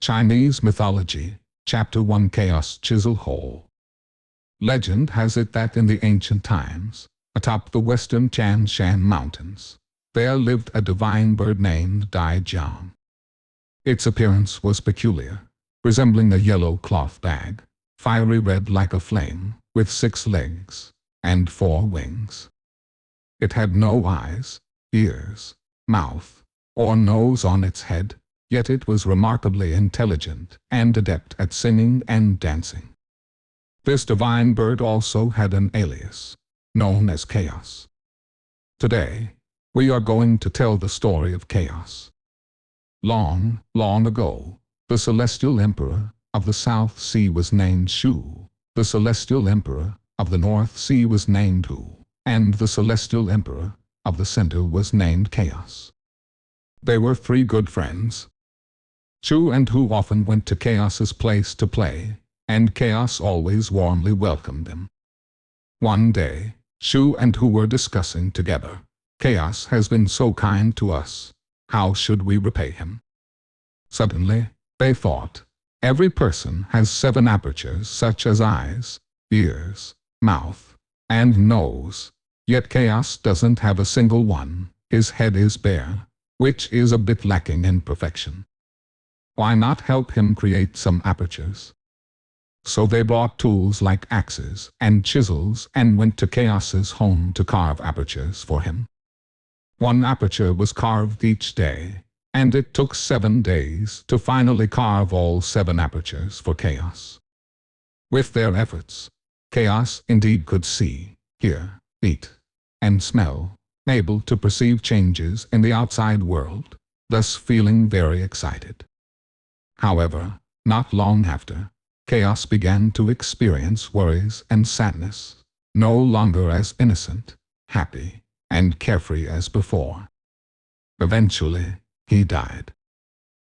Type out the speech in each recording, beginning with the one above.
Chinese Mythology, Chapter 1 Chaos Chisel Hole. Legend has it that in the ancient times, atop the western Tian Shan Mountains, there lived a divine bird named Dai Jiang. Its appearance was peculiar, resembling a yellow cloth bag, fiery red like a flame, with 6 legs and 4 wings. It had no eyes, ears, mouth, or nose on its head, yet it was remarkably intelligent and adept at singing and dancing. This divine bird also had an alias, known as Chaos. Today, we are going to tell the story of Chaos. Long, long ago, the celestial emperor of the South Sea was named Shu, the celestial emperor of the North Sea was named Hu, and the celestial emperor of the center was named Chaos. They were 3 good friends. Shu and Hu often went to Chaos's place to play, and Chaos always warmly welcomed them. One day, Shu and Hu were discussing together. Chaos has been so kind to us. How should we repay him? Suddenly, they thought, every person has 7 apertures such as eyes, ears, mouth, and nose. Yet Chaos doesn't have a single one. His head is bare, which is a bit lacking in perfection. Why not help him create some apertures? So they brought tools like axes and chisels and went to Chaos's home to carve apertures for him. 1 aperture was carved each day, and it took 7 days to finally carve all 7 apertures for Chaos. With their efforts, Chaos indeed could see, hear, eat, and smell, able to perceive changes in the outside world, thus feeling very excited. However, not long after, Chaos began to experience worries and sadness, no longer as innocent, happy, and carefree as before. Eventually, he died.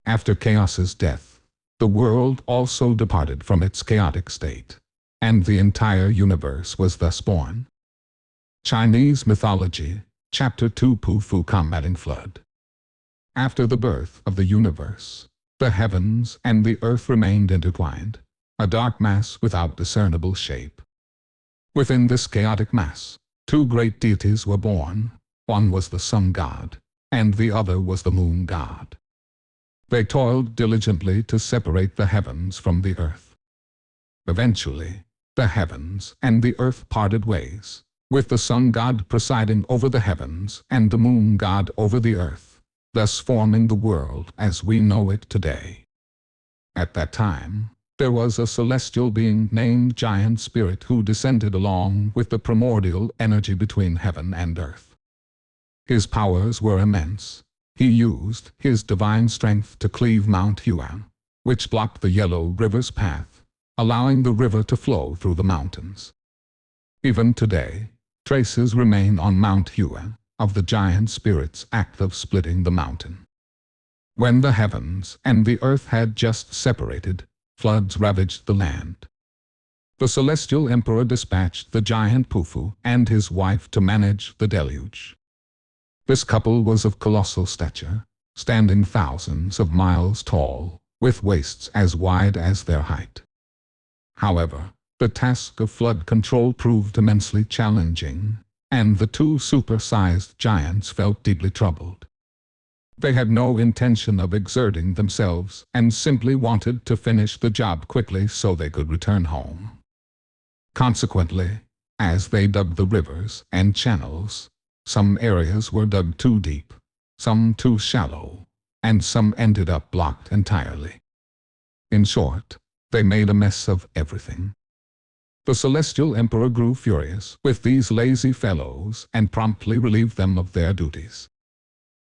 After Chaos's death, the world also departed from its chaotic state, and the entire universe was thus born. Chinese Mythology, Chapter 2 PuFu Combating Flood. After the birth of the universe, the heavens and the earth remained intertwined, a dark mass without discernible shape. Within this chaotic mass, 2 great deities were born. One was the sun god, and the other was the moon god. They toiled diligently to separate the heavens from the earth. Eventually, the heavens and the earth parted ways, with the sun god presiding over the heavens and the moon god over the earth, thus forming the world as we know it today. At that time, there was a celestial being named Giant Spirit who descended along with the primordial energy between heaven and earth. His powers were immense. He used his divine strength to cleave Mount Buzhou, which blocked the Yellow River's path, allowing the river to flow through the mountains. Even today, traces remain on Mount Buzhou of the Giant Spirit's act of splitting the mountain. When the heavens and the earth had just separated, floods ravaged the land. The celestial emperor dispatched the giant PuFu and his wife to manage the deluge. This couple was of colossal stature, standing thousands of miles tall, with waists as wide as their height. However, the task of flood control proved immensely challenging, and the 2 super-sized giants felt deeply troubled. They had no intention of exerting themselves and simply wanted to finish the job quickly so they could return home. Consequently, as they dug the rivers and channels, some areas were dug too deep, some too shallow, and some ended up blocked entirely. In short, they made a mess of everything. The celestial emperor grew furious with these lazy fellows and promptly relieved them of their duties.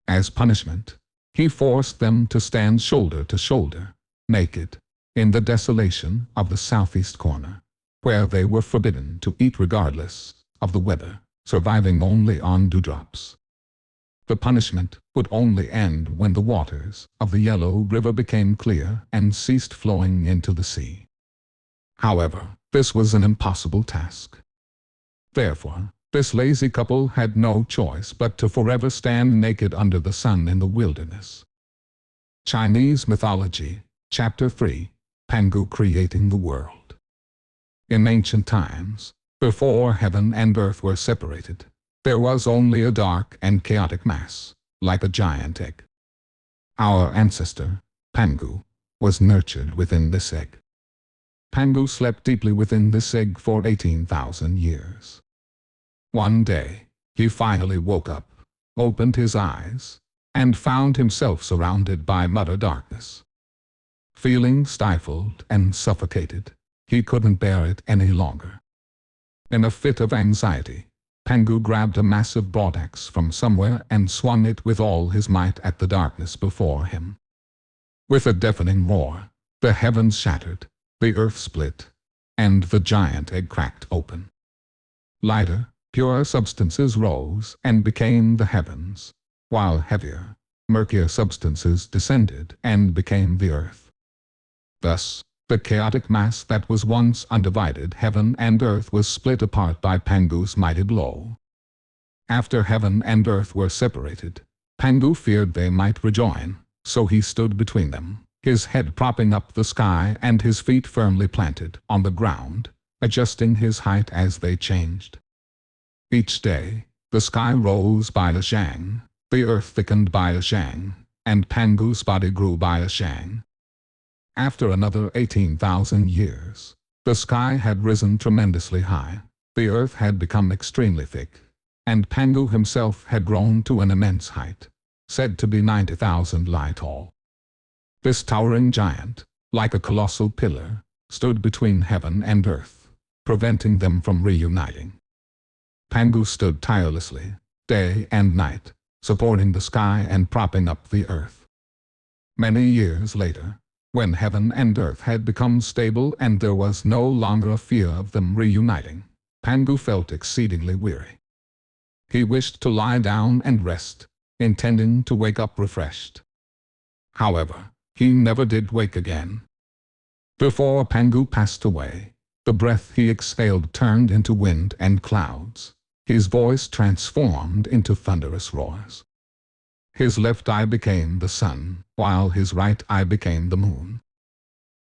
As punishment, he forced them to stand shoulder to shoulder, naked, in the desolation of the southeast corner, where they were forbidden to eat regardless of the weather, surviving only on dewdrops. The punishment would only end when the waters of the Yellow River became clear and ceased flowing into the sea. However, this was an impossible task. Therefore, this lazy couple had no choice but to forever stand naked under the sun in the wilderness. Chinese Mythology, Chapter 3, Pangu creating the world. In ancient times, before heaven and earth were separated, there was only a dark and chaotic mass, like a giant egg. Our ancestor, Pangu, was nurtured within this egg. Pangu slept deeply within this egg for 18,000 years. One day, he finally woke up, opened his eyes, and found himself surrounded by utter darkness. Feeling stifled and suffocated, he couldn't bear it any longer. In a fit of anxiety, Pangu grabbed a massive broadaxe from somewhere and swung it with all his might at the darkness before him. With a deafening roar, the heavens shattered, the earth split, and the giant egg cracked open. Lighter, pure substances rose and became the heavens, while heavier, murkier substances descended and became the earth. Thus, the chaotic mass that was once undivided heaven and earth was split apart by Pangu's mighty blow. After heaven and earth were separated, Pangu feared they might rejoin, so he stood between them, his head propping up the sky and his feet firmly planted on the ground, adjusting his height as they changed. Each day, the sky rose by a shang, the earth thickened by a shang, and Pangu's body grew by a shang. After another 18,000 years, the sky had risen tremendously high, the earth had become extremely thick, and Pangu himself had grown to an immense height, said to be 90,000 li tall. This towering giant, like a colossal pillar, stood between heaven and earth, preventing them from reuniting. Pangu stood tirelessly, day and night, supporting the sky and propping up the earth. Many years later, when heaven and earth had become stable and there was no longer a fear of them reuniting, Pangu felt exceedingly weary. He wished to lie down and rest, intending to wake up refreshed. However, he never did wake again. Before Pangu passed away, the breath he exhaled turned into wind and clouds. His voice transformed into thunderous roars. His left eye became the sun, while his right eye became the moon.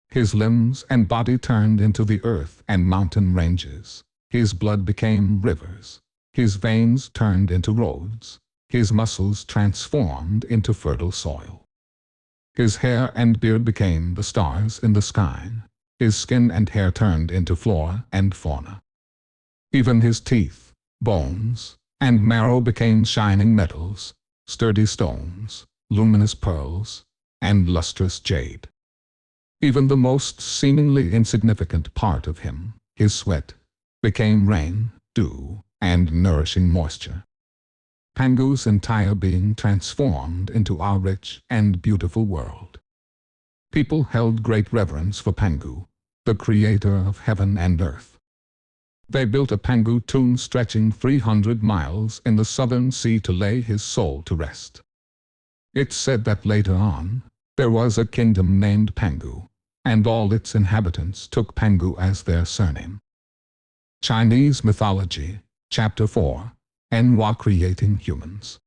His limbs and body turned into the earth and mountain ranges. His blood became rivers. His veins turned into roads. His muscles transformed into fertile soil. His hair and beard became the stars in the sky. His skin and hair turned into flora and fauna. Even his teeth, bones, and marrow became shining metals, sturdy stones, luminous pearls, and lustrous jade. Even the most seemingly insignificant part of him, his sweat, became rain, dew, and nourishing moisture. Pangu's entire being transformed into our rich and beautiful world. People held great reverence for Pangu, the creator of heaven and earth. They built a Pangu tomb stretching 300 miles in the southern sea to lay his soul to rest. It's said that later on, there was a kingdom named Pangu, and all its inhabitants took Pangu as their surname. Chinese Mythology, Chapter 4, Nüwa creating humans.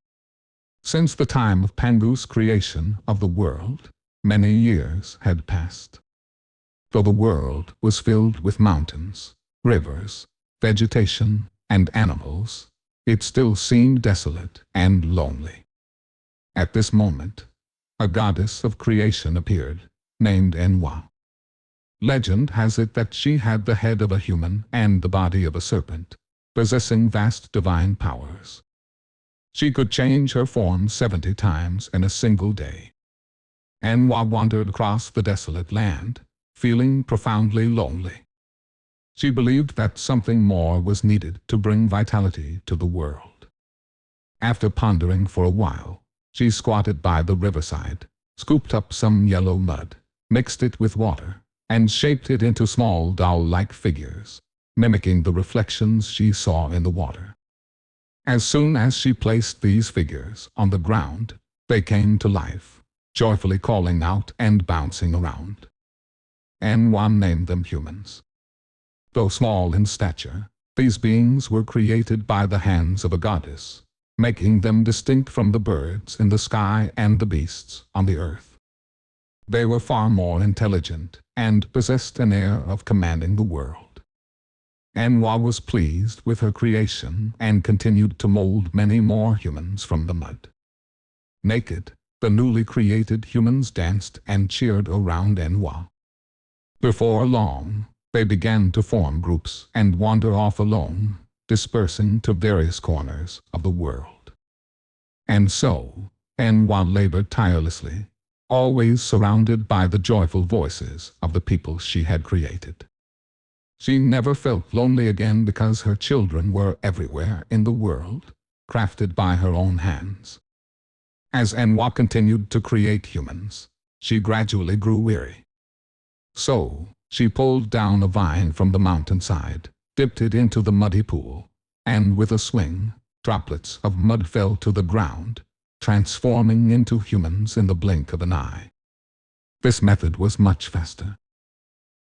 Since the time of Pangu's creation of the world, many years had passed. Though the world was filled with mountains, rivers, vegetation, and animals, it still seemed desolate and lonely. At this moment, a goddess of creation appeared, named Nüwa. Legend has it that she had the head of a human and the body of a serpent, possessing vast divine powers. She could change her form 70 times in a single day. Nüwa wandered across the desolate land, feeling profoundly lonely. She believed that something more was needed to bring vitality to the world. After pondering for a while, she squatted by the riverside, scooped up some yellow mud, mixed it with water, and shaped it into small doll-like figures, mimicking the reflections she saw in the water. As soon as she placed these figures on the ground, they came to life, joyfully calling out and bouncing around. Nüwa named them humans. Though small in stature, these beings were created by the hands of a goddess, making them distinct from the birds in the sky and the beasts on the earth. They were far more intelligent and possessed an air of commanding the world. Nüwa was pleased with her creation and continued to mold many more humans from the mud. Naked, the newly created humans danced and cheered around Nüwa. Before long, they began to form groups and wander off alone, dispersing to various corners of the world. And so, Nüwa labored tirelessly, always surrounded by the joyful voices of the people she had created. She never felt lonely again because her children were everywhere in the world, crafted by her own hands. As Nüwa continued to create humans, she gradually grew weary. So, she pulled down a vine from the mountainside, dipped it into the muddy pool, and with a swing, droplets of mud fell to the ground, transforming into humans in the blink of an eye. This method was much faster.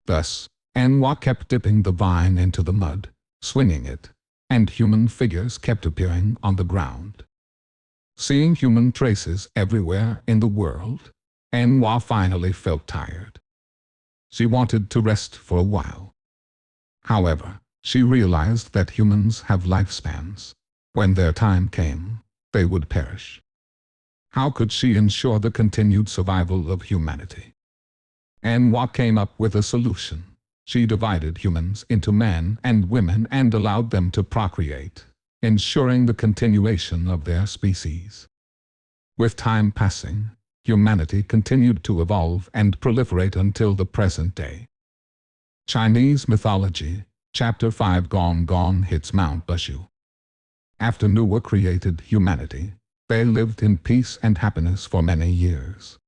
Thus, Nüwa kept dipping the vine into the mud, swinging it, and human figures kept appearing on the ground. Seeing human traces everywhere in the world, Nüwa finally felt tired. She wanted to rest for a while. However, she realized that humans have lifespans. When their time came, they would perish. How could she ensure the continued survival of humanity? Nüwa came up with a solution. She divided humans into men and women and allowed them to procreate, ensuring the continuation of their species. With time passing, humanity continued to evolve and proliferate until the present day. Chinese Mythology, Chapter 5 Gong Gong hits Mount Buzhou. After Nüwa created humanity, they lived in peace and happiness for many years.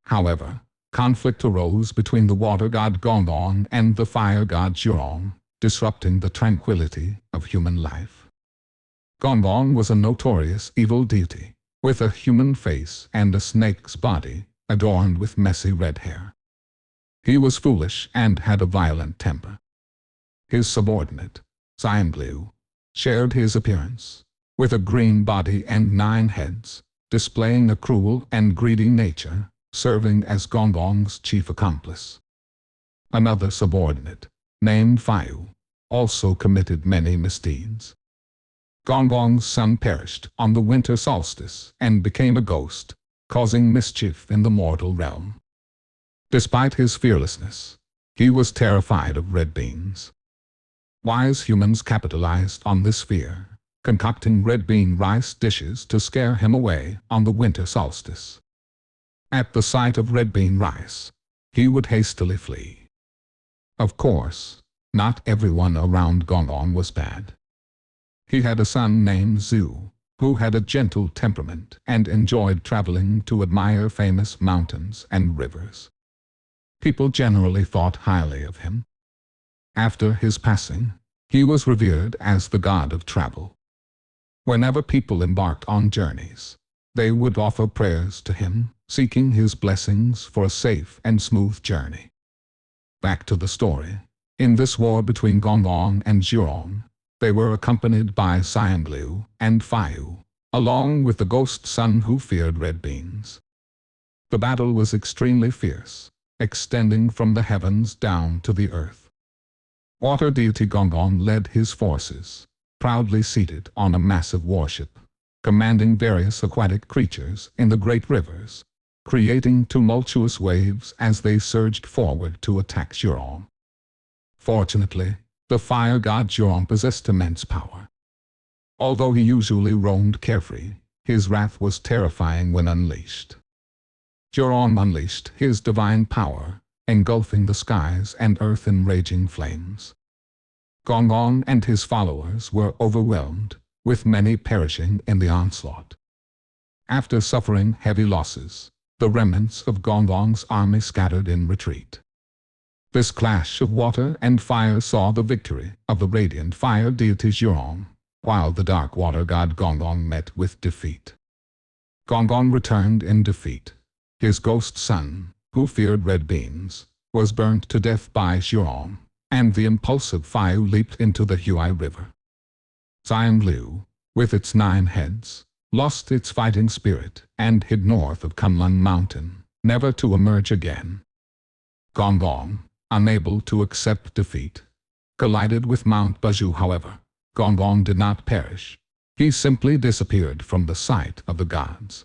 However, conflict arose between the water god Gong and the fire god Zhurong, disrupting the tranquility of human life. Gong was a notorious evil deity, with a human face and a snake's body, adorned with messy red hair. He was foolish and had a violent temper. His subordinate, Pangu, shared his appearance, with a green body and 9 heads, displaying a cruel and greedy nature, serving as Gong's chief accomplice. Another subordinate, named PuFu, also committed many misdeeds. Gong's son perished on the winter solstice and became a ghost, causing mischief in the mortal realm. Despite his fearlessness, he was terrified of red beans. Wise humans capitalized on this fear, concocting red bean rice dishes to scare him away on the winter solstice. At the sight of red bean rice, he would hastily flee. Of course, not everyone around Gong was bad. He had a son named Zhu, who had a gentle temperament and enjoyed traveling to admire famous mountains and rivers. People generally thought highly of him. After his passing, he was revered as the god of travel. Whenever people embarked on journeys, they would offer prayers to him, seeking his blessings for a safe and smooth journey. Back to the story. In this war between Gong and Zhurong, they were accompanied by Pangu and PuFu, along with the ghost son who feared red beans. The battle was extremely fierce, extending from the heavens down to the earth. Water deity Gong led his forces, proudly seated on a massive warship, commanding various aquatic creatures in the great rivers, creating tumultuous waves as they surged forward to attack Zhurong. Fortunately, the fire god Zhurong possessed immense power. Although he usually roamed carefree, his wrath was terrifying when unleashed. Zhurong unleashed his divine power, engulfing the skies and earth in raging flames. Gong and his followers were overwhelmed, with many perishing in the onslaught. After suffering heavy losses, the remnants of Gong's army scattered in retreat. This clash of water and fire saw the victory of the radiant fire deity Zhurong, while the dark water god Gong met with defeat. Gong returned in defeat. His ghost son, who feared red beans, was burnt to death by Zhurong, and the impulsive PuFu leaped into the Nüwa River. Pangu, with its 9 heads, lost its fighting spirit and hid north of Kunlun Mountain, never to emerge again. Gong Gong, unable to accept defeat, collided with Mount Buzhou. However, Gong Gong did not perish. He simply disappeared from the sight of the gods.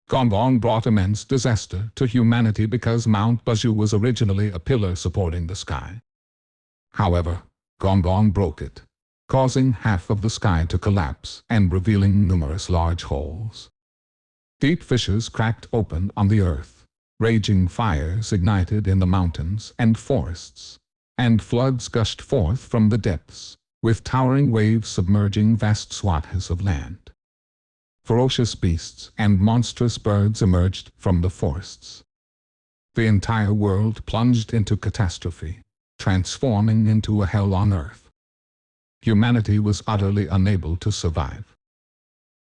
Gong Gong brought immense disaster to humanity because Mount Buzhou was originally a pillar supporting the sky. However, Gong Gong broke it, causing half of the sky to collapse and revealing numerous large holes. Deep fissures cracked open on the earth, raging fires ignited in the mountains and forests, and floods gushed forth from the depths, with towering waves submerging vast swaths of land. Ferocious beasts and monstrous birds emerged from the forests. The entire world plunged into catastrophe, transforming into a hell on earth. Humanity was utterly unable to survive.